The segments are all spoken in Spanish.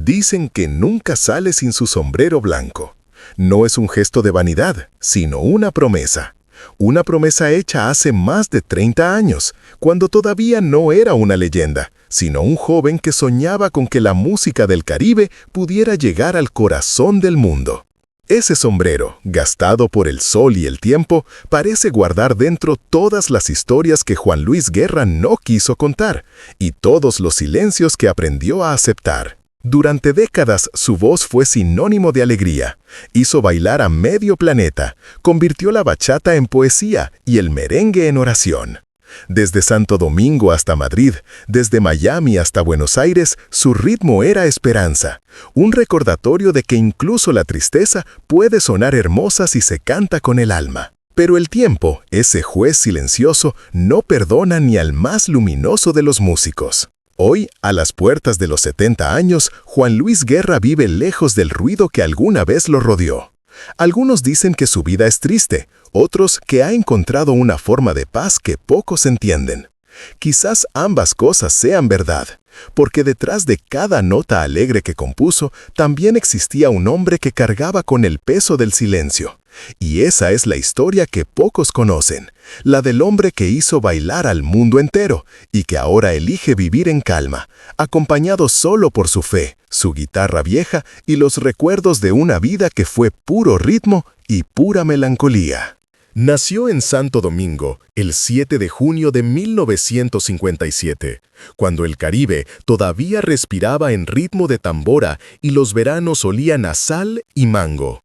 Dicen que nunca sale sin su sombrero blanco. No es un gesto de vanidad, sino una promesa. Una promesa hecha hace más de 30 años, cuando todavía no era una leyenda, sino un joven que soñaba con que la música del Caribe pudiera llegar al corazón del mundo. Ese sombrero, gastado por el sol y el tiempo, parece guardar dentro todas las historias que Juan Luis Guerra no quiso contar, y todos los silencios que aprendió a aceptar. Durante décadas su voz fue sinónimo de alegría, hizo bailar a medio planeta, convirtió la bachata en poesía y el merengue en oración. Desde Santo Domingo hasta Madrid, desde Miami hasta Buenos Aires, su ritmo era esperanza, un recordatorio de que incluso la tristeza puede sonar hermosa si se canta con el alma. Pero el tiempo, ese juez silencioso, no perdona ni al más luminoso de los músicos. Hoy, a las puertas de los 70 años, Juan Luis Guerra vive lejos del ruido que alguna vez lo rodeó. Algunos dicen que su vida es triste, otros que ha encontrado una forma de paz que pocos entienden. Quizás ambas cosas sean verdad, porque detrás de cada nota alegre que compuso, también existía un hombre que cargaba con el peso del silencio. Y esa es la historia que pocos conocen, la del hombre que hizo bailar al mundo entero y que ahora elige vivir en calma, acompañado solo por su fe, su guitarra vieja y los recuerdos de una vida que fue puro ritmo y pura melancolía. Nació en Santo Domingo el 7 de junio de 1957, cuando el Caribe todavía respiraba en ritmo de tambora y los veranos olían a sal y mango.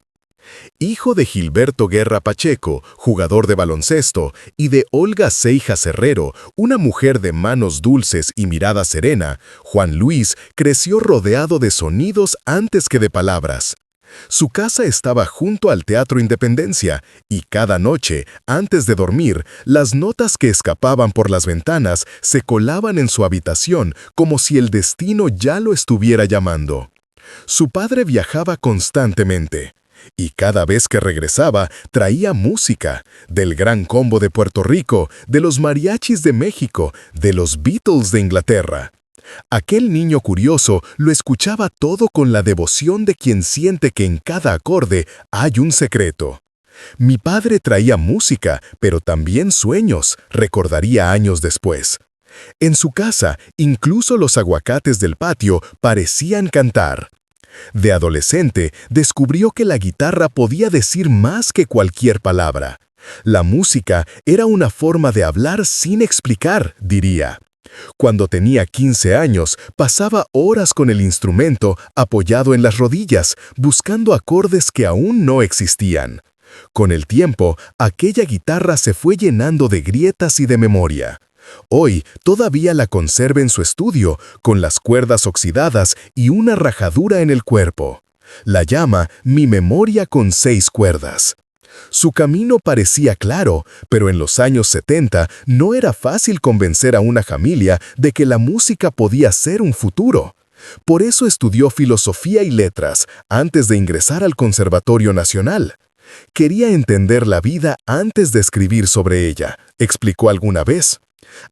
Hijo de Gilberto Guerra Pacheco, jugador de baloncesto, y de Olga Seijas Herrero, una mujer de manos dulces y mirada serena, Juan Luis creció rodeado de sonidos antes que de palabras. Su casa estaba junto al Teatro Independencia, y cada noche, antes de dormir, las notas que escapaban por las ventanas se colaban en su habitación como si el destino ya lo estuviera llamando. Su padre viajaba constantemente, y cada vez que regresaba traía música, del Gran Combo de Puerto Rico, de los mariachis de México, de los Beatles de Inglaterra. Aquel niño curioso lo escuchaba todo con la devoción de quien siente que en cada acorde hay un secreto. Mi padre traía música, pero también sueños, recordaría años después. En su casa, incluso los aguacates del patio parecían cantar. De adolescente, descubrió que la guitarra podía decir más que cualquier palabra. La música era una forma de hablar sin explicar, diría. Cuando tenía 15 años, pasaba horas con el instrumento apoyado en las rodillas, buscando acordes que aún no existían. Con el tiempo, aquella guitarra se fue llenando de grietas y de memoria. Hoy todavía la conserva en su estudio, con las cuerdas oxidadas y una rajadura en el cuerpo. La llama Mi memoria con 6 cuerdas. Su camino parecía claro, pero en los años 70 no era fácil convencer a una familia de que la música podía ser un futuro. Por eso estudió filosofía y letras antes de ingresar al Conservatorio Nacional. Quería entender la vida antes de escribir sobre ella, explicó alguna vez.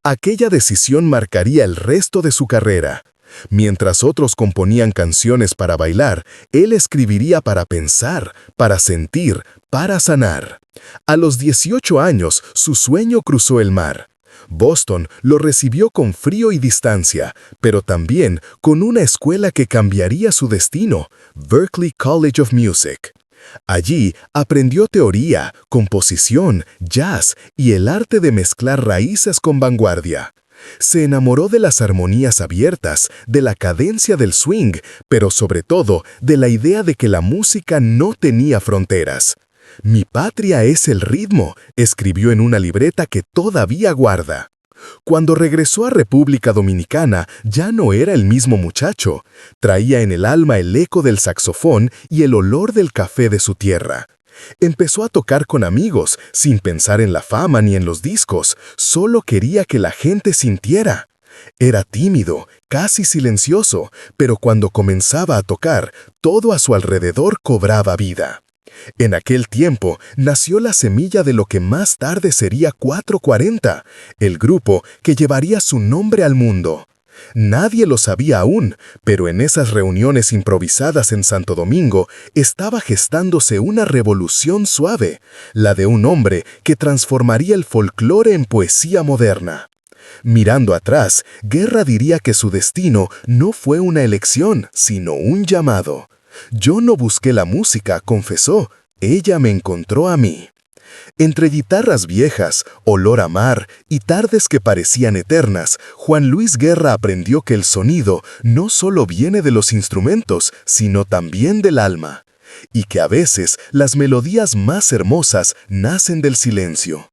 Aquella decisión marcaría el resto de su carrera. Mientras otros componían canciones para bailar, él escribiría para pensar, para sentir, para sanar. A los 18 años, su sueño cruzó el mar. Boston lo recibió con frío y distancia, pero también con una escuela que cambiaría su destino, Berklee College of Music. Allí aprendió teoría, composición, jazz y el arte de mezclar raíces con vanguardia. Se enamoró de las armonías abiertas, de la cadencia del swing, pero sobre todo de la idea de que la música no tenía fronteras. Mi patria es el ritmo, escribió en una libreta que todavía guarda. Cuando regresó a República Dominicana, ya no era el mismo muchacho. Traía en el alma el eco del saxofón y el olor del café de su tierra. Empezó a tocar con amigos, sin pensar en la fama ni en los discos, solo quería que la gente sintiera. Era tímido, casi silencioso, pero cuando comenzaba a tocar, todo a su alrededor cobraba vida. En aquel tiempo nació la semilla de lo que más tarde sería 440, el grupo que llevaría su nombre al mundo. Nadie lo sabía aún, pero en esas reuniones improvisadas en Santo Domingo estaba gestándose una revolución suave, la de un hombre que transformaría el folclore en poesía moderna. Mirando atrás, Guerra diría que su destino no fue una elección, sino un llamado. Yo no busqué la música, confesó, ella me encontró a mí. Entre guitarras viejas, olor a mar y tardes que parecían eternas, Juan Luis Guerra aprendió que el sonido no solo viene de los instrumentos, sino también del alma, y que a veces las melodías más hermosas nacen del silencio.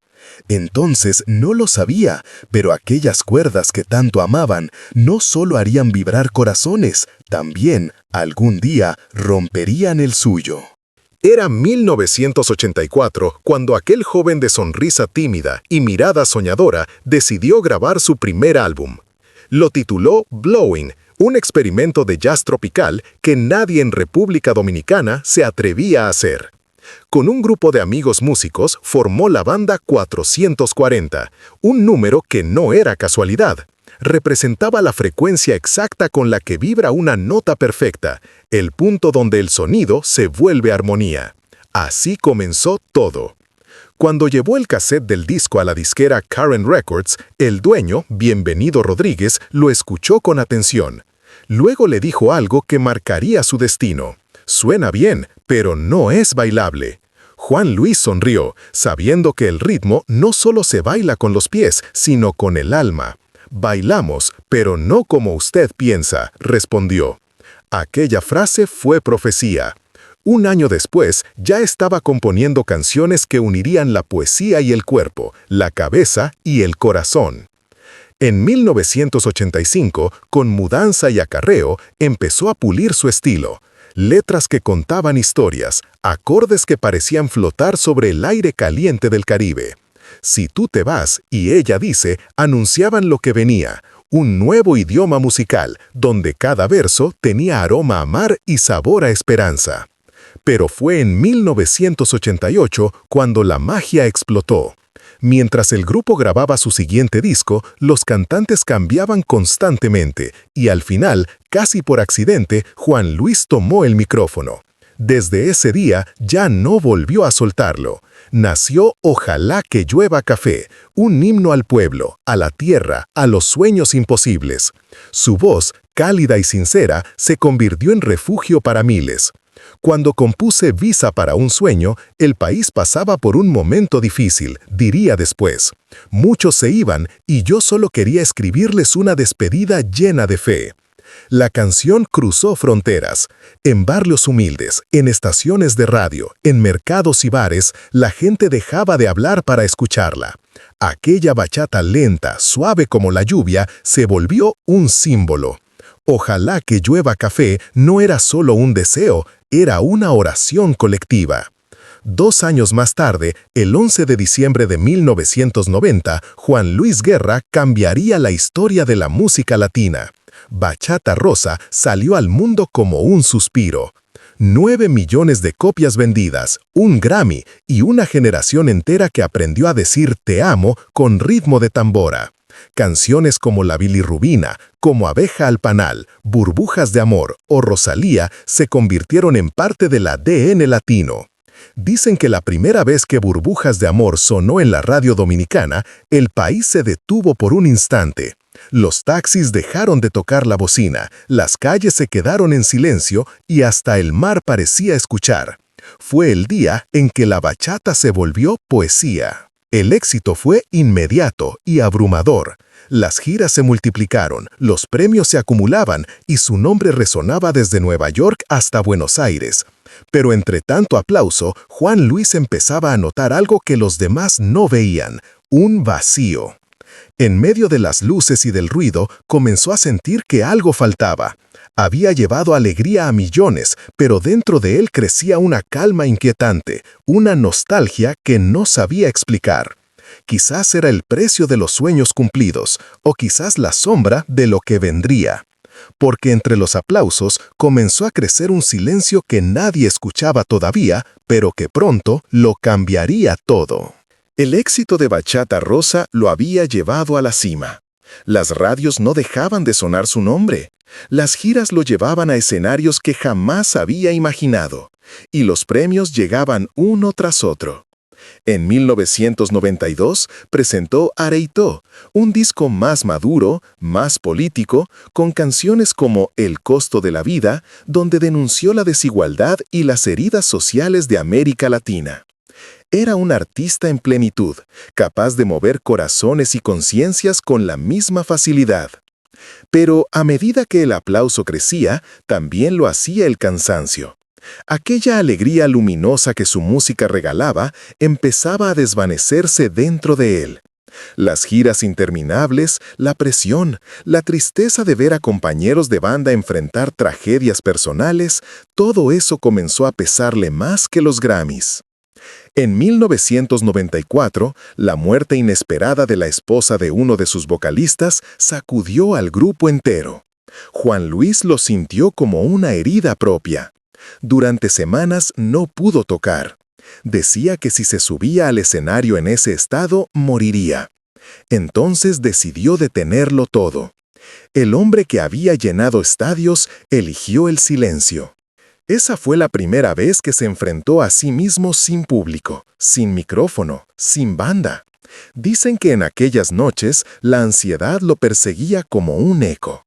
Entonces no lo sabía, pero aquellas cuerdas que tanto amaban no solo harían vibrar corazones, también, algún día, romperían el suyo. Era 1984 cuando aquel joven de sonrisa tímida y mirada soñadora decidió grabar su primer álbum. Lo tituló Blowing, un experimento de jazz tropical que nadie en República Dominicana se atrevía a hacer. Con un grupo de amigos músicos formó la banda 440, un número que no era casualidad. Representaba la frecuencia exacta con la que vibra una nota perfecta, el punto donde el sonido se vuelve armonía. Así comenzó todo. Cuando llevó el cassette del disco a la disquera Karen Records, el dueño, Bienvenido Rodríguez, lo escuchó con atención. Luego le dijo algo que marcaría su destino. Suena bien, pero no es bailable. Juan Luis sonrió, sabiendo que el ritmo no solo se baila con los pies, sino con el alma. Bailamos, pero no como usted piensa, respondió. Aquella frase fue profecía. Un año después, ya estaba componiendo canciones que unirían la poesía y el cuerpo, la cabeza y el corazón. En 1985, con Mudanza y Acarreo, empezó a pulir su estilo. Letras que contaban historias, acordes que parecían flotar sobre el aire caliente del Caribe. Si tú te vas y ella dice, anunciaban lo que venía, un nuevo idioma musical, donde cada verso tenía aroma a mar y sabor a esperanza. Pero fue en 1988 cuando la magia explotó. Mientras el grupo grababa su siguiente disco, los cantantes cambiaban constantemente y al final, casi por accidente, Juan Luis tomó el micrófono. Desde ese día ya no volvió a soltarlo. Nació Ojalá que llueva café, un himno al pueblo, a la tierra, a los sueños imposibles. Su voz, cálida y sincera, se convirtió en refugio para miles. Cuando compuse Visa para un sueño, el país pasaba por un momento difícil, diría después. Muchos se iban y yo solo quería escribirles una despedida llena de fe. La canción cruzó fronteras. En barrios humildes, en estaciones de radio, en mercados y bares, la gente dejaba de hablar para escucharla. Aquella bachata lenta, suave como la lluvia, se volvió un símbolo. Ojalá que llueva café no era solo un deseo, era una oración colectiva. 2 años más tarde, el 11 de diciembre de 1990, Juan Luis Guerra cambiaría la historia de la música latina. Bachata Rosa salió al mundo como un suspiro. 9 millones de copias vendidas, un Grammy y una generación entera que aprendió a decir te amo con ritmo de tambora. Canciones como La Bilirrubina, como Abeja al Panal, Burbujas de Amor o Rosalía se convirtieron en parte del ADN latino. Dicen que la primera vez que Burbujas de Amor sonó en la radio dominicana, el país se detuvo por un instante. Los taxis dejaron de tocar la bocina, las calles se quedaron en silencio y hasta el mar parecía escuchar. Fue el día en que la bachata se volvió poesía. El éxito fue inmediato y abrumador. Las giras se multiplicaron, los premios se acumulaban y su nombre resonaba desde Nueva York hasta Buenos Aires. Pero entre tanto aplauso, Juan Luis empezaba a notar algo que los demás no veían, un vacío. En medio de las luces y del ruido, comenzó a sentir que algo faltaba. Había llevado alegría a millones, pero dentro de él crecía una calma inquietante, una nostalgia que no sabía explicar. Quizás era el precio de los sueños cumplidos, o quizás la sombra de lo que vendría. Porque entre los aplausos comenzó a crecer un silencio que nadie escuchaba todavía, pero que pronto lo cambiaría todo. El éxito de Bachata Rosa lo había llevado a la cima. Las radios no dejaban de sonar su nombre. Las giras lo llevaban a escenarios que jamás había imaginado, y los premios llegaban uno tras otro. En 1992 presentó Areito, un disco más maduro, más político, con canciones como El costo de la vida, donde denunció la desigualdad y las heridas sociales de América Latina. Era un artista en plenitud, capaz de mover corazones y conciencias con la misma facilidad. Pero a medida que el aplauso crecía, también lo hacía el cansancio. Aquella alegría luminosa que su música regalaba empezaba a desvanecerse dentro de él. Las giras interminables, la presión, la tristeza de ver a compañeros de banda enfrentar tragedias personales, todo eso comenzó a pesarle más que los Grammys. En 1994, la muerte inesperada de la esposa de uno de sus vocalistas sacudió al grupo entero. Juan Luis lo sintió como una herida propia. Durante semanas no pudo tocar. Decía que si se subía al escenario en ese estado, moriría. Entonces decidió detenerlo todo. El hombre que había llenado estadios eligió el silencio. Esa fue la primera vez que se enfrentó a sí mismo sin público, sin micrófono, sin banda. Dicen que en aquellas noches la ansiedad lo perseguía como un eco.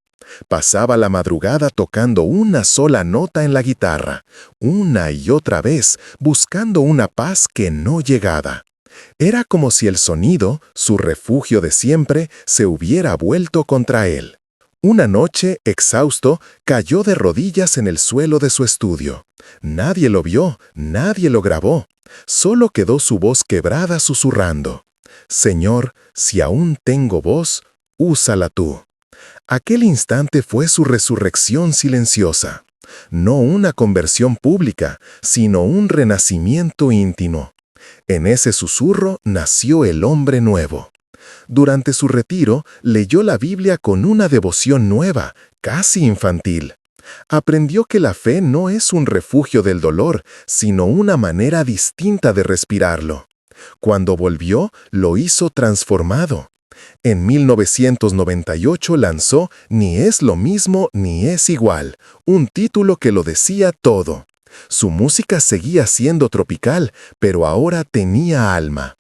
Pasaba la madrugada tocando una sola nota en la guitarra, una y otra vez, buscando una paz que no llegaba. Era como si el sonido, su refugio de siempre, se hubiera vuelto contra él. Una noche, exhausto, cayó de rodillas en el suelo de su estudio. Nadie lo vio, nadie lo grabó. Solo quedó su voz quebrada susurrando: «Señor, si aún tengo voz, úsala tú». Aquel instante fue su resurrección silenciosa. No una conversión pública, sino un renacimiento íntimo. En ese susurro nació el hombre nuevo. Durante su retiro, leyó la Biblia con una devoción nueva, casi infantil. Aprendió que la fe no es un refugio del dolor, sino una manera distinta de respirarlo. Cuando volvió, lo hizo transformado. En 1998 lanzó Ni es lo mismo ni es igual, un título que lo decía todo. Su música seguía siendo tropical, pero ahora tenía alma.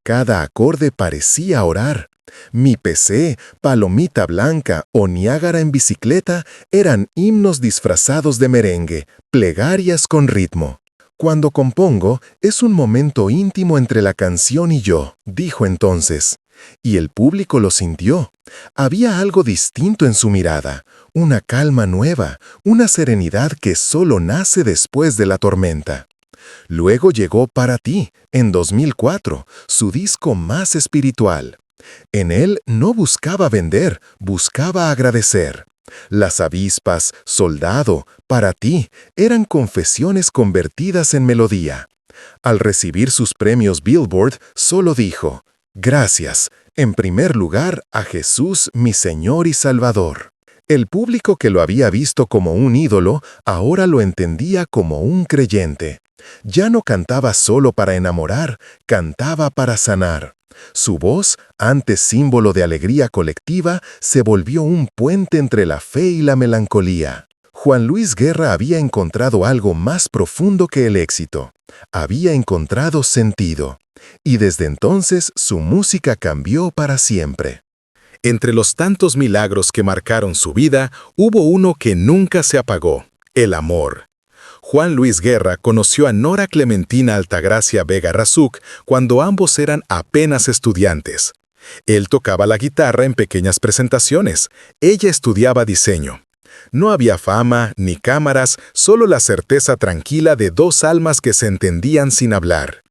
Cada acorde parecía orar. Mi PC, Palomita Blanca o Niágara en bicicleta eran himnos disfrazados de merengue, plegarias con ritmo. Cuando compongo, es un momento íntimo entre la canción y yo, dijo entonces. Y el público lo sintió. Había algo distinto en su mirada, una calma nueva, una serenidad que solo nace después de la tormenta. Luego llegó Para ti, en 2004, su disco más espiritual. En él no buscaba vender, buscaba agradecer. Las avispas, Soldado, Para ti, eran confesiones convertidas en melodía. Al recibir sus premios Billboard, solo dijo: «Gracias, en primer lugar, a Jesús, mi Señor y Salvador». El público que lo había visto como un ídolo, ahora lo entendía como un creyente. Ya no cantaba solo para enamorar, cantaba para sanar. Su voz, antes símbolo de alegría colectiva, se volvió un puente entre la fe y la melancolía. Juan Luis Guerra había encontrado algo más profundo que el éxito. Había encontrado sentido. Y desde entonces su música cambió para siempre. Entre los tantos milagros que marcaron su vida, hubo uno que nunca se apagó: el amor. Juan Luis Guerra conoció a Nora Clementina Altagracia Vega Razúk cuando ambos eran apenas estudiantes. Él tocaba la guitarra en pequeñas presentaciones. Ella estudiaba diseño. No había fama ni cámaras, solo la certeza tranquila de dos almas que se entendían sin hablar.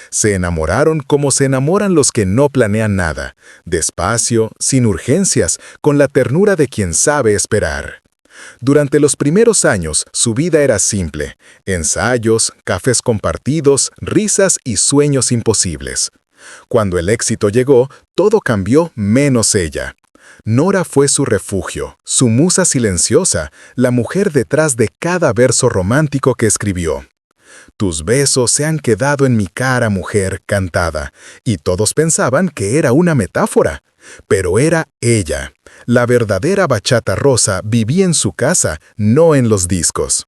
Se enamoraron como se enamoran los que no planean nada, despacio, sin urgencias, con la ternura de quien sabe esperar. Durante los primeros años, su vida era simple: ensayos, cafés compartidos, risas y sueños imposibles. Cuando el éxito llegó, todo cambió menos ella. Nora fue su refugio, su musa silenciosa, la mujer detrás de cada verso romántico que escribió. «Tus besos se han quedado en mi cara, mujer», cantaba, y todos pensaban que era una metáfora. Pero era ella. La verdadera bachata rosa vivía en su casa, no en los discos.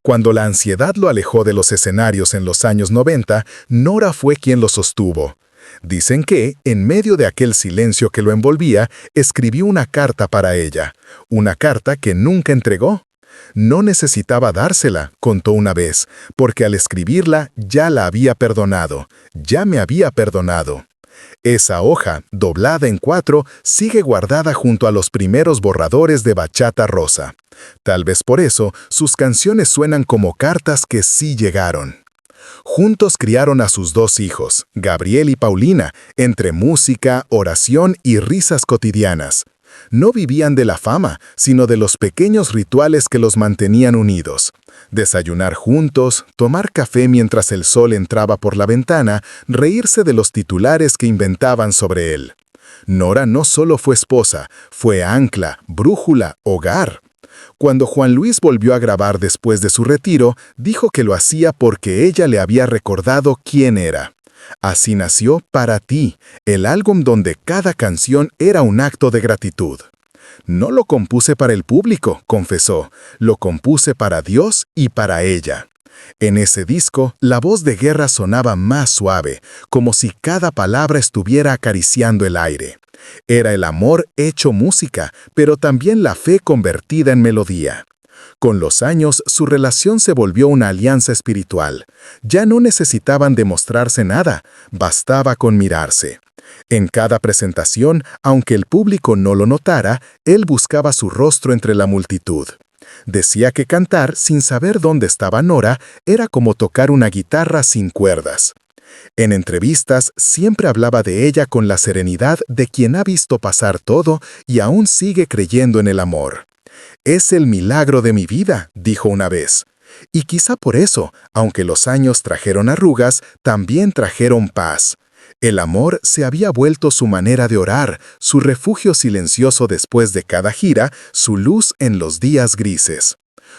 Cuando la ansiedad lo alejó de los escenarios en los años 90, Nora fue quien lo sostuvo. Dicen que, en medio de aquel silencio que lo envolvía, escribió una carta para ella, una carta que nunca entregó. No necesitaba dársela, contó una vez, porque al escribirla ya la había perdonado, ya me había perdonado. Esa hoja, doblada en 4, sigue guardada junto a los primeros borradores de Bachata Rosa. Tal vez por eso, sus canciones suenan como cartas que sí llegaron. Juntos criaron a sus 2 hijos, Gabriel y Paulina, entre música, oración y risas cotidianas. No vivían de la fama, sino de los pequeños rituales que los mantenían unidos. Desayunar juntos, tomar café mientras el sol entraba por la ventana, reírse de los titulares que inventaban sobre él. Nora no solo fue esposa, fue ancla, brújula, hogar. Cuando Juan Luis volvió a grabar después de su retiro, dijo que lo hacía porque ella le había recordado quién era. Así nació Para Ti, el álbum donde cada canción era un acto de gratitud. No lo compuse para el público, confesó, lo compuse para Dios y para ella. En ese disco, la voz de Guerra sonaba más suave, como si cada palabra estuviera acariciando el aire. Era el amor hecho música, pero también la fe convertida en melodía. Con los años, su relación se volvió una alianza espiritual. Ya no necesitaban demostrarse nada, bastaba con mirarse. En cada presentación, aunque el público no lo notara, él buscaba su rostro entre la multitud. Decía que cantar sin saber dónde estaba Nora era como tocar una guitarra sin cuerdas. En entrevistas siempre hablaba de ella con la serenidad de quien ha visto pasar todo y aún sigue creyendo en el amor. «Es el milagro de mi vida», dijo una vez. Y quizá por eso, aunque los años trajeron arrugas, también trajeron paz. El amor se había vuelto su manera de orar, su refugio silencioso después de cada gira, su luz en los días grises.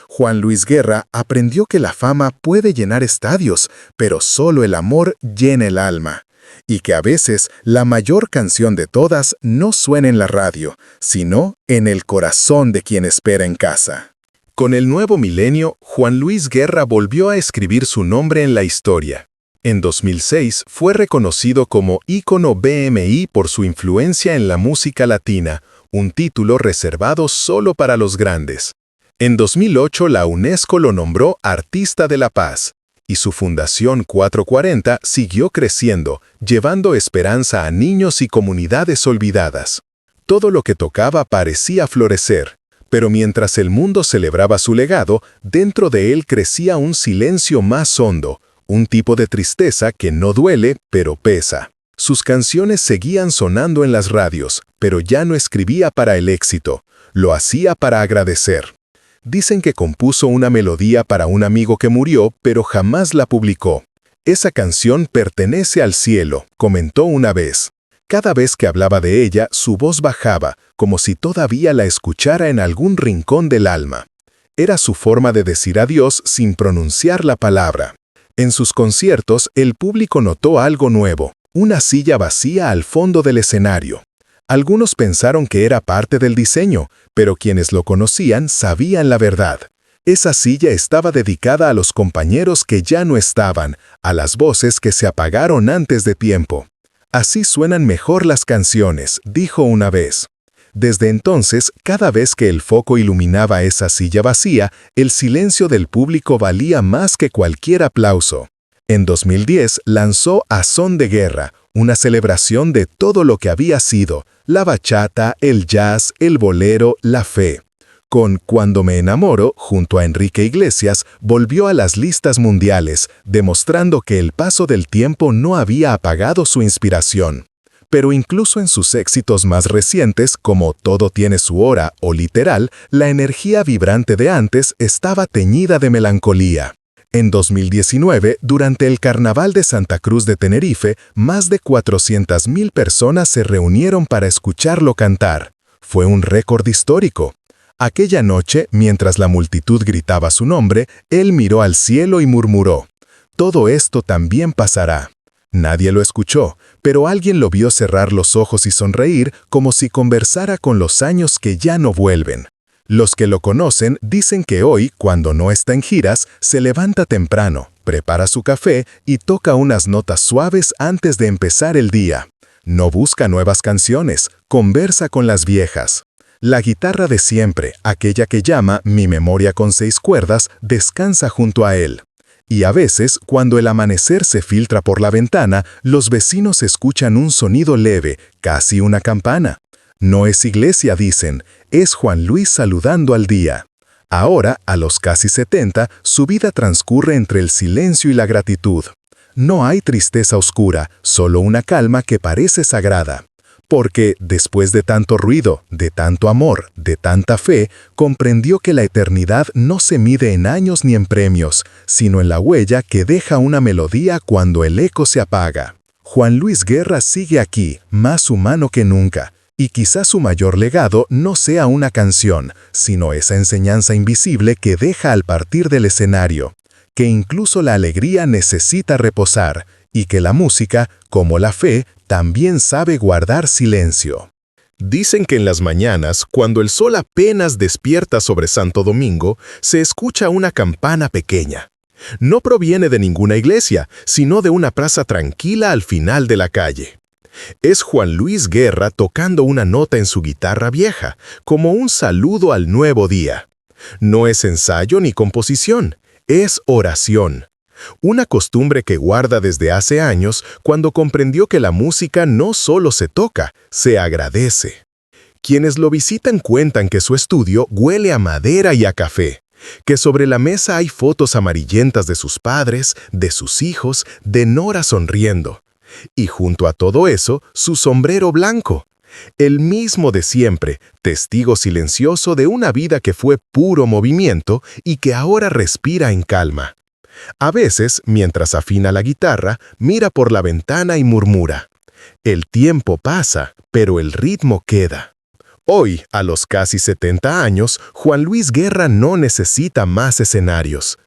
Juan Luis Guerra aprendió que la fama puede llenar estadios, pero solo el amor llena el alma. Y que a veces la mayor canción de todas no suena en la radio, sino en el corazón de quien espera en casa. Con el nuevo milenio, Juan Luis Guerra volvió a escribir su nombre en la historia. En 2006 fue reconocido como ícono BMI por su influencia en la música latina, un título reservado solo para los grandes. En 2008 la UNESCO lo nombró Artista de la Paz, y su Fundación 440 siguió creciendo, llevando esperanza a niños y comunidades olvidadas. Todo lo que tocaba parecía florecer, pero mientras el mundo celebraba su legado, dentro de él crecía un silencio más hondo, un tipo de tristeza que no duele, pero pesa. Sus canciones seguían sonando en las radios, pero ya no escribía para el éxito, lo hacía para agradecer. Dicen que compuso una melodía para un amigo que murió, pero jamás la publicó. Esa canción pertenece al cielo, comentó una vez. Cada vez que hablaba de ella, su voz bajaba, como si todavía la escuchara en algún rincón del alma. Era su forma de decir adiós sin pronunciar la palabra. En sus conciertos, el público notó algo nuevo, una silla vacía al fondo del escenario. Algunos pensaron que era parte del diseño, pero quienes lo conocían sabían la verdad. Esa silla estaba dedicada a los compañeros que ya no estaban, a las voces que se apagaron antes de tiempo. Así suenan mejor las canciones, dijo una vez. Desde entonces, cada vez que el foco iluminaba esa silla vacía, el silencio del público valía más que cualquier aplauso. En 2010 lanzó A Son de Guerra, una celebración de todo lo que había sido, la bachata, el jazz, el bolero, la fe. Con Cuando me enamoro, junto a Enrique Iglesias, volvió a las listas mundiales, demostrando que el paso del tiempo no había apagado su inspiración. Pero incluso en sus éxitos más recientes, como Todo tiene su hora o Literal, la energía vibrante de antes estaba teñida de melancolía. En 2019, durante el Carnaval de Santa Cruz de Tenerife, más de 400,000 personas se reunieron para escucharlo cantar. Fue un récord histórico. Aquella noche, mientras la multitud gritaba su nombre, él miró al cielo y murmuró: «Todo esto también pasará». Nadie lo escuchó, pero alguien lo vio cerrar los ojos y sonreír como si conversara con los años que ya no vuelven. Los que lo conocen dicen que hoy, cuando no está en giras, se levanta temprano, prepara su café y toca unas notas suaves antes de empezar el día. No busca nuevas canciones, conversa con las viejas. La guitarra de siempre, aquella que llama Mi memoria con 6 cuerdas, descansa junto a él. Y a veces, cuando el amanecer se filtra por la ventana, los vecinos escuchan un sonido leve, casi una campana. No es iglesia, dicen, es Juan Luis saludando al día. Ahora, a los casi 70, su vida transcurre entre el silencio y la gratitud. No hay tristeza oscura, solo una calma que parece sagrada. Porque, después de tanto ruido, de tanto amor, de tanta fe, comprendió que la eternidad no se mide en años ni en premios, sino en la huella que deja una melodía cuando el eco se apaga. Juan Luis Guerra sigue aquí, más humano que nunca. Y quizás su mayor legado no sea una canción, sino esa enseñanza invisible que deja al partir del escenario, que incluso la alegría necesita reposar, y que la música, como la fe, también sabe guardar silencio. Dicen que en las mañanas, cuando el sol apenas despierta sobre Santo Domingo, se escucha una campana pequeña. No proviene de ninguna iglesia, sino de una plaza tranquila al final de la calle. Es Juan Luis Guerra tocando una nota en su guitarra vieja, como un saludo al nuevo día. No es ensayo ni composición, es oración. Una costumbre que guarda desde hace años cuando comprendió que la música no solo se toca, se agradece. Quienes lo visitan cuentan que su estudio huele a madera y a café, que sobre la mesa hay fotos amarillentas de sus padres, de sus hijos, de Nora sonriendo. Y junto a todo eso, su sombrero blanco, el mismo de siempre, testigo silencioso de una vida que fue puro movimiento y que ahora respira en calma. A veces, mientras afina la guitarra, mira por la ventana y murmura: el tiempo pasa, pero el ritmo queda. Hoy, a los casi 70 años, Juan Luis Guerra no necesita más escenarios.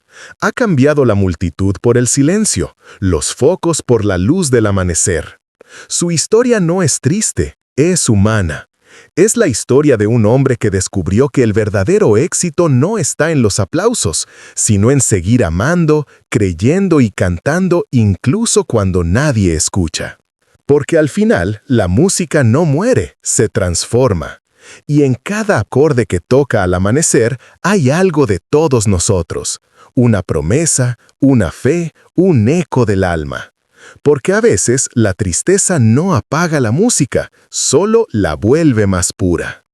Ha cambiado la multitud por el silencio, los focos por la luz del amanecer. Su historia no es triste, es humana. Es la historia de un hombre que descubrió que el verdadero éxito no está en los aplausos, sino en seguir amando, creyendo y cantando incluso cuando nadie escucha. Porque al final, la música no muere, se transforma. Y en cada acorde que toca al amanecer hay algo de todos nosotros. Una promesa, una fe, un eco del alma. Porque a veces la tristeza no apaga la música, solo la vuelve más pura.